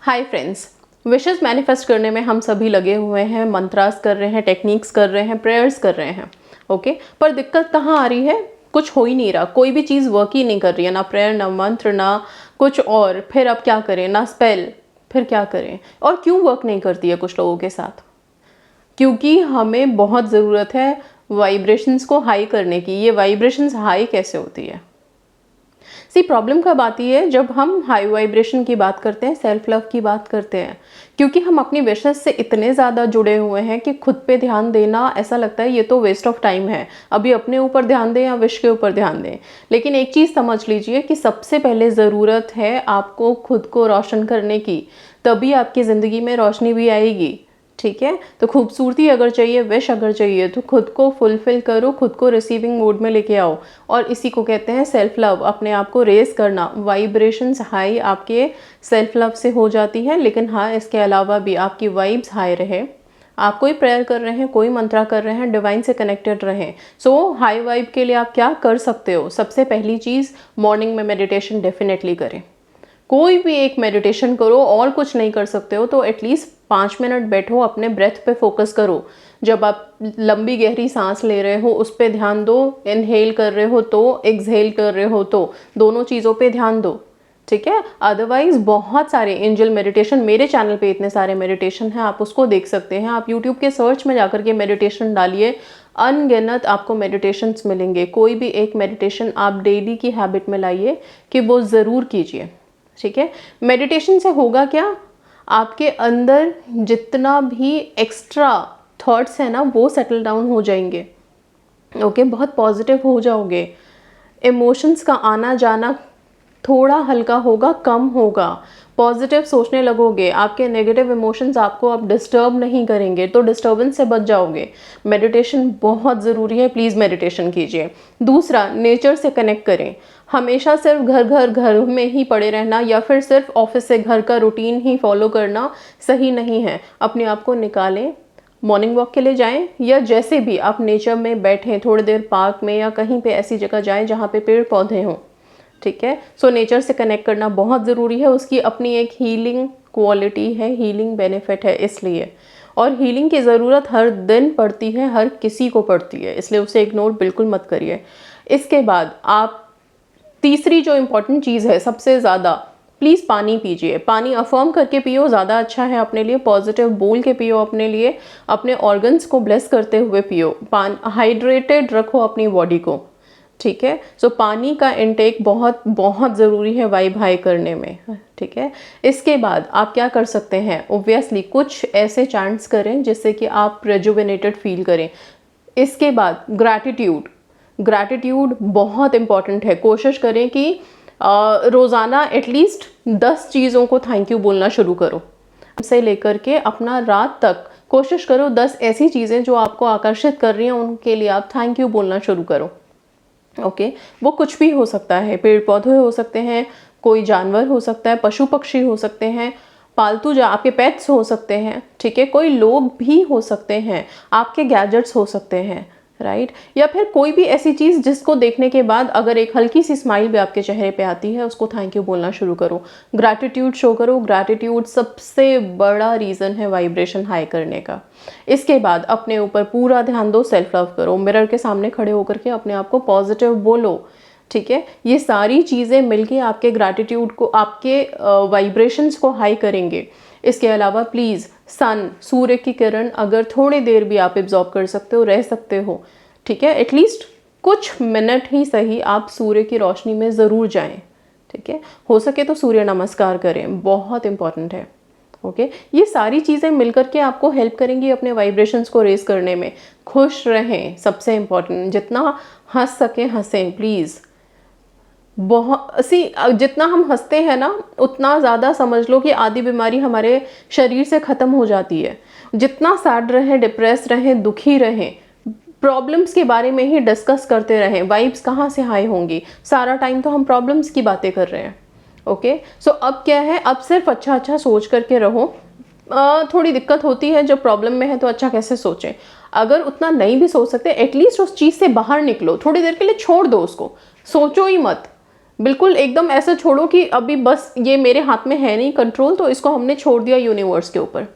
Hi friends, wishes manifest करने में हम सभी लगे हुए हैं, मंत्रास कर रहे हैं, टेक्निक्स कर रहे हैं, प्रेयर्स कर रहे हैं। ओके, पर दिक्कत कहाँ आ रही है? कुछ हो ही नहीं रहा, कोई भी चीज़ वर्क ही नहीं कर रही है, ना प्रेयर, ना मंत्र, ना कुछ और। फिर अब क्या करें? ना स्पेल, फिर क्या करें? और क्यों वर्क नहीं करती है कुछ लोगों के साथ? क्योंकि हमें बहुत ज़रूरत है वाइब्रेशंस को हाई करने की। ये वाइब्रेशंस हाई कैसे होती है? प्रॉब्लम कब आती है? जब हम हाई वाइब्रेशन की बात करते हैं, सेल्फ लव की बात करते हैं, क्योंकि हम अपनी विशेस से इतने ज़्यादा जुड़े हुए हैं कि खुद पे ध्यान देना ऐसा लगता है ये तो वेस्ट ऑफ टाइम है, अभी अपने ऊपर ध्यान दें या विश के ऊपर ध्यान दें। लेकिन एक चीज़ समझ लीजिए कि सबसे पहले ज़रूरत है आपको खुद को रोशन करने की, तभी आपकी ज़िंदगी में रोशनी भी आएगी। ठीक है, तो खूबसूरती अगर चाहिए, विश अगर चाहिए, तो खुद को फुलफिल करो, खुद को रिसीविंग मोड में लेके आओ। और इसी को कहते हैं सेल्फ लव, अपने आप को रेज करना। वाइब्रेशंस हाई आपके सेल्फ लव से हो जाती है, लेकिन हाँ, इसके अलावा भी आपकी वाइब्स हाई रहे, आप कोई प्रेयर कर रहे हैं, कोई मंत्रा कर रहे हैं, डिवाइन से कनेक्टेड रहें। सो हाई वाइब के लिए आप क्या कर सकते हो? सबसे पहली चीज़, मॉर्निंग में मेडिटेशन डेफिनेटली करें। कोई भी एक मेडिटेशन करो, और कुछ नहीं कर सकते हो तो एटलीस्ट 5 मिनट बैठो, अपने ब्रेथ पे फोकस करो। जब आप लंबी गहरी सांस ले रहे हो उस पर ध्यान दो, इनहेल कर रहे हो तो, एक्सहेल कर रहे हो तो, दोनों चीज़ों पे ध्यान दो। ठीक है, अदरवाइज बहुत सारे एंजल मेडिटेशन, मेरे चैनल पे इतने सारे मेडिटेशन हैं, आप उसको देख सकते हैं। आप यूट्यूब के सर्च में जाकर के मेडिटेशन डालिए, अनगिनत आपको मेडिटेशंस मिलेंगे। कोई भी एक मेडिटेशन आप डेली की हैबिट में लाइए कि वो ज़रूर कीजिए। ठीक है, मेडिटेशन से होगा क्या? आपके अंदर जितना भी एक्स्ट्रा थॉट्स है ना, वो सेटल डाउन हो जाएंगे। ओके, बहुत पॉजिटिव हो जाओगे, इमोशंस का आना जाना थोड़ा हल्का होगा, कम होगा, पॉजिटिव सोचने लगोगे, आपके नेगेटिव इमोशंस आपको अब डिस्टर्ब नहीं करेंगे, तो डिस्टर्बेंस से बच जाओगे। मेडिटेशन बहुत ज़रूरी है, प्लीज़ मेडिटेशन कीजिए। दूसरा, नेचर से कनेक्ट करें। हमेशा सिर्फ घर में ही पड़े रहना या फिर सिर्फ ऑफिस से घर का रूटीन ही फॉलो करना सही नहीं है। अपने आप को निकालें, मॉर्निंग वॉक के लिए जाएं, या जैसे भी आप नेचर में बैठें, थोड़ी देर पार्क में या कहीं पे ऐसी जगह जाएं जहाँ पे पेड़ पौधे हों। ठीक है, सो नेचर से कनेक्ट करना बहुत ज़रूरी है, उसकी अपनी एक हीलिंग क्वालिटी है, हीलिंग बेनिफिट है इसलिए। और हीलिंग की ज़रूरत हर दिन पड़ती है, हर किसी को पड़ती है, इसलिए उसे इग्नोर बिल्कुल मत करिए। इसके बाद आप तीसरी जो इम्पोर्टेंट चीज़ है सबसे ज़्यादा, प्लीज़ पानी पीजिए। पानी अफर्म करके पियो, ज़्यादा अच्छा है अपने लिए, पॉजिटिव बोल के पियो अपने लिए, अपने ऑर्गन्स को ब्लेस करते हुए पियो। हाइड्रेटेड रखो अपनी बॉडी को। ठीक है, सो पानी का इनटेक बहुत बहुत ज़रूरी है वाइब हाई करने में। ठीक है, इसके बाद आप क्या कर सकते हैं? ओब्वियसली कुछ ऐसे चैंट्स करें जिससे कि आप रेजुवेनेटेड फील करें। इसके बाद ग्रैटिट्यूड बहुत इंपॉर्टेंट है। कोशिश करें कि रोज़ाना एटलीस्ट 10 चीज़ों को थैंक यू बोलना शुरू करो। से लेकर के अपना रात तक कोशिश करो 10 ऐसी चीज़ें जो आपको आकर्षित कर रही हैं, उनके लिए आप थैंक यू बोलना शुरू करो। ओके, वो कुछ भी हो सकता है, पेड़ पौधे हो सकते हैं, कोई जानवर हो सकता है, पशु पक्षी हो सकते हैं, पालतू जो आपके पेट्स हो सकते हैं। ठीक है, कोई लोग भी हो सकते हैं, आपके गैजेट्स हो सकते हैं, राइट। या फिर कोई भी ऐसी चीज़ जिसको देखने के बाद अगर एक हल्की सी स्माइल भी आपके चेहरे पे आती है, उसको थैंक यू बोलना शुरू करो, ग्रैटिट्यूड शो करो। ग्रैटिट्यूड सबसे बड़ा रीज़न है वाइब्रेशन हाई करने का। इसके बाद अपने ऊपर पूरा ध्यान दो, सेल्फ लव करो, मिरर के सामने खड़े होकर के अपने आप को पॉजिटिव बोलो। ठीक है, ये सारी चीज़ें मिलके आपके ग्रैटिट्यूड को, आपके वाइब्रेशंस को हाई करेंगे। इसके अलावा प्लीज़ सूर्य की किरण अगर थोड़ी देर भी आप एब्जॉर्ब कर सकते हो, रह सकते हो। ठीक है, एटलीस्ट कुछ मिनट ही सही आप सूर्य की रोशनी में ज़रूर जाएं। ठीक है, हो सके तो सूर्य नमस्कार करें, बहुत इंपॉर्टेंट है। ओके, ये सारी चीज़ें मिलकर के आपको हेल्प करेंगी अपने वाइब्रेशंस को रेज करने में। खुश रहें, सबसे इम्पॉर्टेंट, जितना हंस सकें हंसें प्लीज़। जितना हम हंसते हैं ना, उतना ज़्यादा समझ लो कि आधी बीमारी हमारे शरीर से ख़त्म हो जाती है। जितना सैड रहें, डिप्रेस रहें, दुखी रहें, प्रॉब्लम्स के बारे में ही डिस्कस करते रहें, वाइब्स कहाँ से हाई होंगी? सारा टाइम तो हम प्रॉब्लम्स की बातें कर रहे हैं। ओके, सो अब क्या है, अब सिर्फ अच्छा अच्छा सोच करके रहो। थोड़ी दिक्कत होती है जब प्रॉब्लम में है तो अच्छा कैसे सोचें। अगर उतना नहीं भी सोच सकते, एटलीस्ट उस चीज़ से बाहर निकलो, थोड़ी देर के लिए छोड़ दो उसको, सोचो ही मत। बिल्कुल एकदम ऐसा छोड़ो कि अभी बस ये मेरे हाथ में है नहीं कंट्रोल, तो इसको हमने छोड़ दिया यूनिवर्स के ऊपर।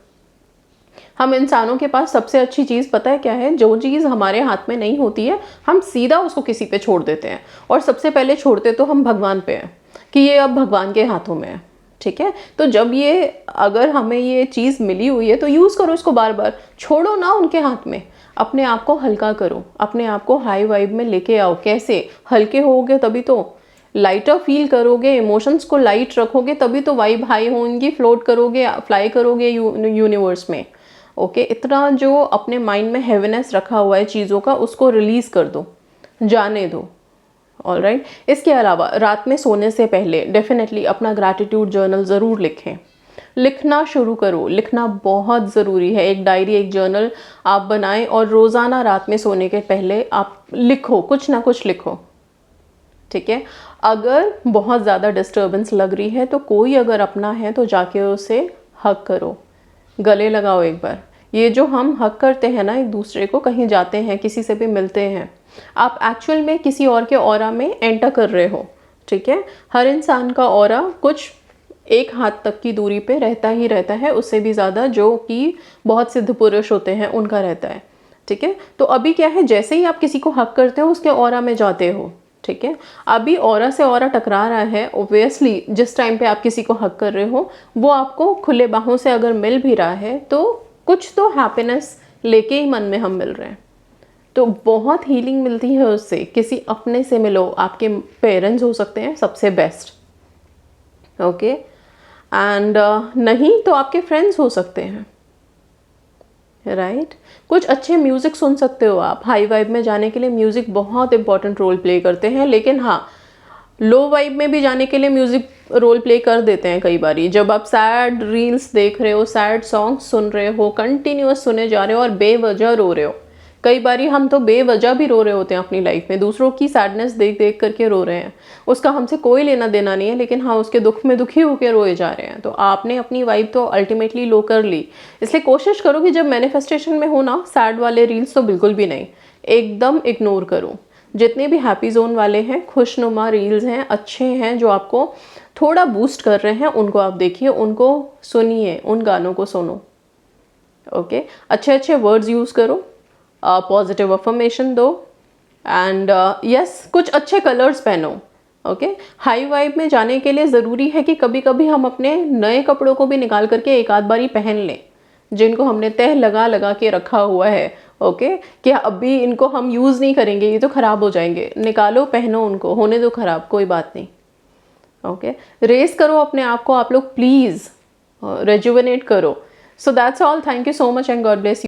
हम इंसानों के पास सबसे अच्छी चीज़ पता है क्या है? जो चीज़ हमारे हाथ में नहीं होती है हम सीधा उसको किसी पे छोड़ देते हैं, और सबसे पहले छोड़ते तो हम भगवान पे हैं कि ये अब भगवान के हाथों में है। ठीक है, तो जब ये अगर हमें ये चीज़ मिली हुई है तो यूज़ करो इसको, बार बार छोड़ो ना उनके हाथ में। अपने आप को हल्का करो, अपने आप को हाई वाइब में लेके आओ। कैसे? हल्के होगे तभी तो, लाइटर फील करोगे, इमोशंस को लाइट रखोगे तभी तो वाइब हाई होंगी, फ्लोट करोगे, फ्लाई करोगे यूनिवर्स में। ओके, इतना जो अपने माइंड में हैवीनेस रखा हुआ है चीज़ों का, उसको रिलीज़ कर दो, जाने दो। ऑलराइट, इसके अलावा रात में सोने से पहले डेफिनेटली अपना ग्रैटिट्यूड जर्नल ज़रूर लिखें। लिखना शुरू करो, लिखना बहुत ज़रूरी है। एक डायरी, एक जर्नल आप बनाएं और रोज़ाना रात में सोने के पहले आप लिखो, कुछ ना कुछ लिखो। ठीक है, अगर बहुत ज़्यादा डिस्टर्बेंस लग रही है तो कोई अगर अपना है तो जाके उसे हग करो, गले लगाओ एक बार। ये जो हम हग करते हैं ना एक दूसरे को, कहीं जाते हैं, किसी से भी मिलते हैं, आप एक्चुअल में किसी और के ऑरा में एंटर कर रहे हो। ठीक है, हर इंसान का ऑरा कुछ एक हाथ तक की दूरी पे रहता ही रहता है, उससे भी ज़्यादा जो कि बहुत सिद्ध पुरुष होते हैं उनका रहता है। ठीक है, तो अभी क्या है, जैसे ही आप किसी को हक करते हो उसके ऑरा में जाते हो। ठीक है, अभी ऑरा से ऑरा टकरा रहा है, ओब्वियसली जिस टाइम पे आप किसी को हक कर रहे हो वो आपको खुले बाहों से अगर मिल भी रहा है तो कुछ तो हैप्पीनेस लेके ही मन में हम मिल रहे हैं, तो बहुत हीलिंग मिलती है उससे। किसी अपने से मिलो, आपके पेरेंट्स हो सकते हैं सबसे बेस्ट। ओके, एंड नहीं तो आपके फ्रेंड्स हो सकते हैं, राइट कुछ अच्छे म्यूज़िक सुन सकते हो आप। हाई वाइब में जाने के लिए म्यूज़िक बहुत इंपॉर्टेंट रोल प्ले करते हैं, लेकिन हाँ, लो वाइब में भी जाने के लिए म्यूज़िक रोल प्ले कर देते हैं कई बारी। जब आप सैड रील्स देख रहे हो, सैड सॉन्ग सुन रहे हो, कंटिन्यूअस सुने जा रहे हो और बेवजह रो रहे हो। कई बारी हम तो बेवजह भी रो रहे होते हैं अपनी लाइफ में, दूसरों की सैडनेस देख देख करके रो रहे हैं, उसका हमसे कोई लेना देना नहीं है, लेकिन हाँ उसके दुख में दुखी होकर रोए जा रहे हैं। तो आपने अपनी वाइब तो अल्टीमेटली लो कर ली। इसलिए कोशिश करो कि जब मैनिफेस्टेशन में हो ना, सैड वाले रील्स तो बिल्कुल भी नहीं, एकदम इग्नोर करो। जितने भी हैप्पी जोन वाले हैं, खुशनुमा रील्स हैं, अच्छे हैं, जो आपको थोड़ा बूस्ट कर रहे हैं, उनको आप देखिए, उनको सुनिए, उन गानों को सुनो। ओके, अच्छे अच्छे वर्ड्स यूज़ करो, पॉजिटिव अफर्मेशन दो, एंड यस कुछ अच्छे कलर्स पहनो। ओके, हाई वाइब में जाने के लिए ज़रूरी है कि कभी कभी हम अपने नए कपड़ों को भी निकाल करके एक आध बारी पहन लें, जिनको हमने तह लगा लगा के रखा हुआ है। ओके, कि अभी इनको हम यूज़ नहीं करेंगे, ये तो ख़राब हो जाएंगे, निकालो, पहनो उनको, होने दो ख़राब, कोई बात नहीं। ओके, रेस करो अपने आप को आप लोग, प्लीज़ रेजुवेनेट करो। So that's all, thank you so much and God bless you.